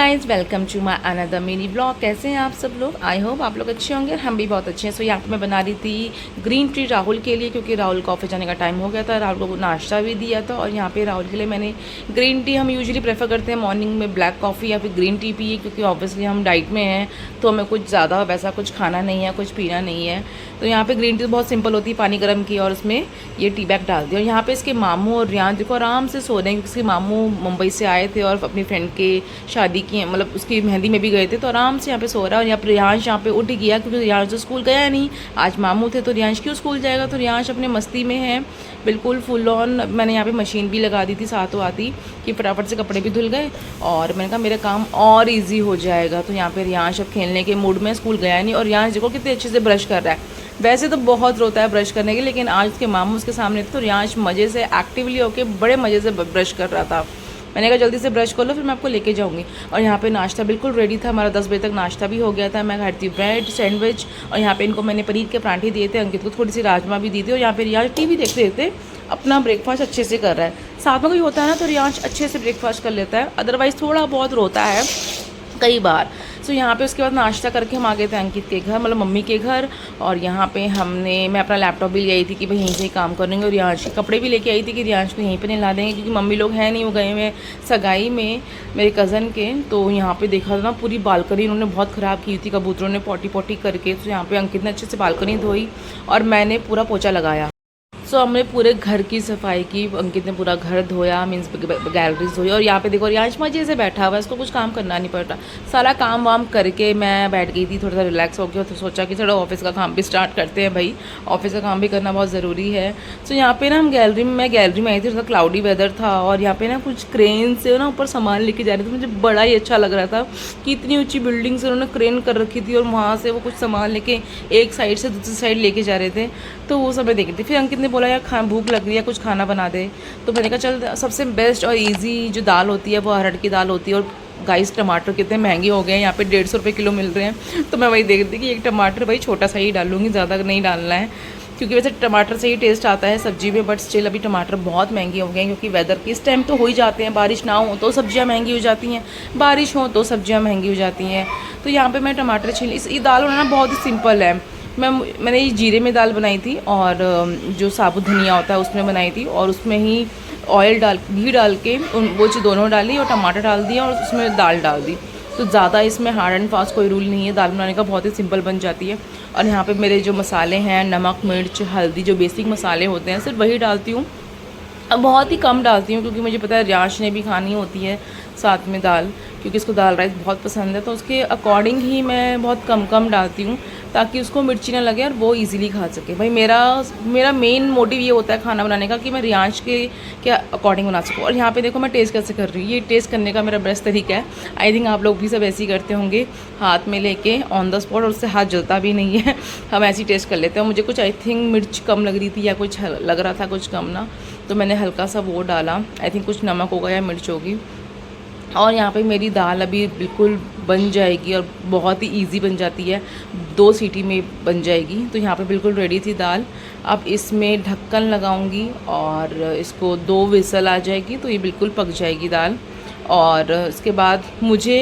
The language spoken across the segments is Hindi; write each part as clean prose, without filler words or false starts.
Guys, welcome to my another mini blog. कैसे हैं आप सब लोग? आई होप आप लोग अच्छे होंगे और हम भी बहुत अच्छे हैं। सो यहाँ पे मैं बना रही थी ग्रीन टी राहुल के लिए, क्योंकि राहुल को ऑफिस जाने का टाइम हो गया था। राहुल को नाश्ता भी दिया था और यहाँ पे राहुल के लिए मैंने ग्रीन टी, हम यूजुअली प्रेफर करते हैं मॉर्निंग में ब्लैक कॉफ़ी या फिर ग्रीन टी पिए, क्योंकि ऑब्वियसली हम डाइट में हैं तो हमें कुछ ज़्यादा वैसा कुछ खाना नहीं है, कुछ पीना नहीं है। तो यहाँ पे ग्रीन टी तो बहुत सिंपल होती है, पानी गर्म किया और उसमें ये टी बैग डाल दिया। और यहाँ पे इसके मामू और रियान देखो आराम से सो रहे हैं, क्योंकि इसके मामू मुंबई से आए थे और अपनी फ्रेंड के शादी की, मतलब उसकी मेहंदी में भी गए थे, तो आराम से यहाँ पे सो रहा है। और यहाँ पे रियांश यहाँ पे उठ गया, क्योंकि रियांश तो स्कूल गया नहीं, आज मामू थे तो रियांश क्यों स्कूल जाएगा। तो रियांश अपने मस्ती में है बिल्कुल फुल ऑन। मैंने यहाँ पे मशीन भी लगा दी थी साथों आती कि फटाफट से कपड़े भी धुल गए और मैंने कहा मेरा काम और ईजी हो जाएगा। तो यहाँ पे रियांश अब खेलने के मूड में, स्कूल गया नहीं। और रियांश देखो कितने अच्छे से ब्रश कर रहा है। वैसे तो बहुत रोता है ब्रश करने के, लेकिन आज उसके मामू उसके सामने थे तो रियांश मज़े से एक्टिवली होकर बड़े मज़े से ब्रश कर रहा था। मैंने कहा जल्दी से ब्रश कर लो, फिर मैं आपको लेके जाऊंगी। और यहाँ पे नाश्ता बिल्कुल रेडी था हमारा, 10 बजे तक नाश्ता भी हो गया था। मैं खाती थी ब्रेड सैंडविच और यहाँ पे इनको मैंने पनीर के पराठे दिए थे, अंकित को थोड़ी सी राजमा भी दी थी। और यहाँ पे रियांश टीवी देखते देखते अपना ब्रेकफास्ट अच्छे से कर रहा है। साथ में कोई होता है ना तो रियांश अच्छे से ब्रेकफास्ट कर लेता है, अदरवाइज़ थोड़ा बहुत रोता है कई बार। सो यहाँ पे उसके बाद नाश्ता करके हम आ गए थे अंकित के घर, मतलब मम्मी के घर। और यहाँ पे मैं अपना लैपटॉप भी ले आई थी कि भाई यहीं से ही काम करेंगे, और रियांश के कपड़े भी लेके आई थी कि रियांश को यहीं पे नहीं ला देंगे, क्योंकि मम्मी लोग हैं नहीं, वो गए हुए सगाई में मेरे कज़न के। तो यहाँ पे देखा था ना पूरी बालकनी उन्होंने बहुत ख़राब की थी, कबूतरों ने पॉटी पॉटी करके। तो यहाँ पे अंकित ने अच्छे से बालकनी धोई और मैंने पूरा पोछा लगाया। सो हमने पूरे घर की सफाई की, अंकित ने पूरा घर धोया, मीन्स गैलरीज धोई। और यहाँ पे देखो रियांश मजे से बैठा हुआ है, इसको कुछ काम करना नहीं पड़ता। सारा काम वाम करके मैं बैठ गई थी, थोड़ा सा रिलैक्स हो गया, तो सोचा कि थोड़ा ऑफिस का काम भी स्टार्ट करते हैं भाई, ऑफिस का काम भी करना बहुत ज़रूरी है। सो यहाँ पे ना मैं गैलरी में आई थी, थोड़ा क्लाउडी वेदर था और यहाँ पे ना कुछ क्रेन से ना ऊपर सामान लेके जा रहे थे। मुझे बड़ा ही अच्छा लग रहा था कि इतनी ऊँची बिल्डिंग से उन्होंने क्रेन कर रखी थी और वहाँ से वो कुछ सामान लेके एक साइड से दूसरी साइड लेके जा रहे थे। तो वो सब मैं देख रही थी। फिर अंकित ने बोला यार भूख लग रही है, कुछ खाना बना दे। तो मैंने कहा चल, सबसे बेस्ट और इजी जो दाल होती है वो अरहर की दाल होती है। और गाइस टमाटर कितने महंगे हो गए हैं, यहाँ पे 150 रुपये किलो मिल रहे हैं। तो मैं वही देख रही थी कि एक टमाटर भाई छोटा सा ही डालूंगी, ज़्यादा नहीं डालना है, क्योंकि वैसे टमाटर से ही टेस्ट आता है सब्जी में। बट स्टिल अभी टमाटर बहुत महंगे हो गए हैं, क्योंकि वेदर के इस टाइम तो हो ही जाते हैं, बारिश ना हो तो सब्जियां महंगी हो जाती हैं, बारिश हो तो सब्जियां महंगी हो जाती हैं। तो यहाँ पे मैं टमाटर छील, ये दाल बनाना बहुत ही सिंपल है। मैंने ये जीरे में दाल बनाई थी और जो साबुत धनिया होता है उसमें बनाई थी, और उसमें ही ऑयल घी डाल के वो चीज़ दोनों डाली और टमाटर डाल दिया और उसमें दाल डाल दी। तो ज़्यादा इसमें हार्ड एंड फास्ट कोई रूल नहीं है, दाल बनाने का बहुत ही सिंपल बन जाती है। और यहाँ पे मेरे जो मसाले हैं, नमक मिर्च हल्दी, जो बेसिक मसाले होते हैं सिर्फ वही डालती हूँ। अब बहुत ही कम डालती हूँ, क्योंकि मुझे पता है रियांश ने भी खानी होती है साथ में दाल, क्योंकि इसको दाल राइस बहुत पसंद है। तो उसके अकॉर्डिंग ही मैं बहुत कम डालती हूँ, ताकि उसको मिर्ची ना लगे और वो इजीली खा सके। भाई मेरा मेन मोटिव ये होता है खाना बनाने का कि मैं रियांश के अकॉर्डिंग बना सकूँ। और यहाँ पे देखो मैं टेस्ट कैसे कर रही हूँ, ये टेस्ट करने का मेरा बेस्ट तरीका है। आई थिंक आप लोग भी सब ऐसे ही करते होंगे, हाथ में लेके ऑन द स्पॉट, और उससे हाथ जलता भी नहीं है, हम ऐसे ही टेस्ट कर लेते हैं। मुझे कुछ आई थिंक मिर्च कम लग रही थी या कुछ लग रहा था कुछ कम ना, तो मैंने हल्का सा वो डाला, आई थिंक कुछ नमक होगा या मिर्च होगी। और यहाँ पे मेरी दाल अभी बिल्कुल बन जाएगी और बहुत ही इजी बन जाती है, 2 सीटी में बन जाएगी। तो यहाँ पे बिल्कुल रेडी थी दाल। अब इसमें ढक्कन लगाऊंगी और इसको 2 विसल आ जाएगी तो ये बिल्कुल पक जाएगी दाल। और इसके बाद मुझे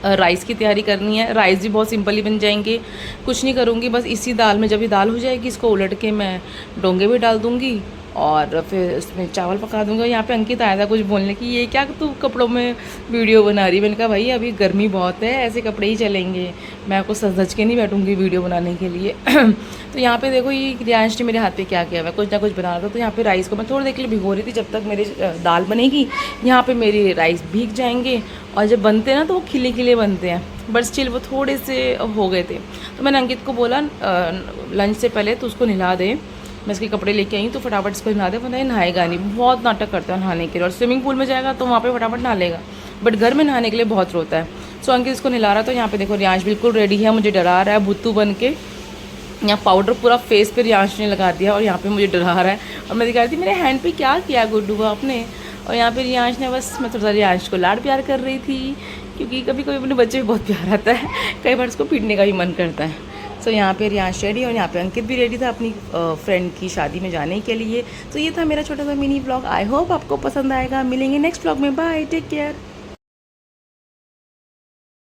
राइस की तैयारी करनी है। राइस भी बहुत सिंपल ही बन जाएंगे, कुछ नहीं करूँगी, बस इसी दाल में जब ये दाल हो जाएगी इसको उलट के मैं डोंगे भी डाल दूँगी और फिर इसमें चावल पका दूंगा। यहाँ पे अंकित आया था कुछ बोलने की, ये क्या तू कपड़ों में वीडियो बना रही है। मैंने कहा भाई अभी गर्मी बहुत है, ऐसे कपड़े ही चलेंगे, मैं आपको सज के नहीं बैठूंगी वीडियो बनाने के लिए। तो यहाँ पे देखो ये रियांश ने मेरे हाथ पे क्या किया, मैं कुछ ना कुछ बना रहा था। तो यहाँ पे राइस को मैं थोड़ी देर के लिए भिगो रही थी, जब तक मेरी दाल बनेगी यहाँ पर मेरे राइस भीग जाएंगे। और जब बनते हैं ना तो वो खिले खिले बनते हैं, बट स्टिल वो थोड़े से हो गए थे। तो मैंने अंकित को बोला लंच से पहले तो उसको नहला दे, मैं इसके कपड़े लेके आई तो फटाफट इसको नहा दे, वरना नहाएगा नहीं, बहुत नाटक करता है नहाने के लिए। और स्विमिंग पूल में जाएगा तो वहाँ पे फटाफट नहा लेगा, बट घर में नहाने के लिए बहुत रोता है। सो अंकित इसको नहला रहा। तो यहाँ पे देखो रियांश बिल्कुल रेडी है, मुझे डरा रहा है भुत्तू बन के। यहाँ पाउडर पूरा फेस पे रियांश ने लगा दिया और यहाँ पे मुझे डरा रहा है। और मैं दिखा रही थी मेरे हैंड पे क्या किया गुड्डू आपने। और यहाँ पे रियांश ने बस, मैं थोड़ा सा रियांश को लाड प्यार कर रही थी, क्योंकि कभी कभी अपने बच्चे भी बहुत प्यार आता है, कई बार उसको पीटने का भी मन करता है। तो यहाँ पे रियांश रेडी और यहाँ पे अंकित भी रेडी था अपनी फ्रेंड की शादी में जाने के लिए। तो ये था मेरा छोटा सा मिनी ब्लॉग। आई होप आपको पसंद आएगा। मिलेंगे नेक्स्ट ब्लॉग में। Bye, take care.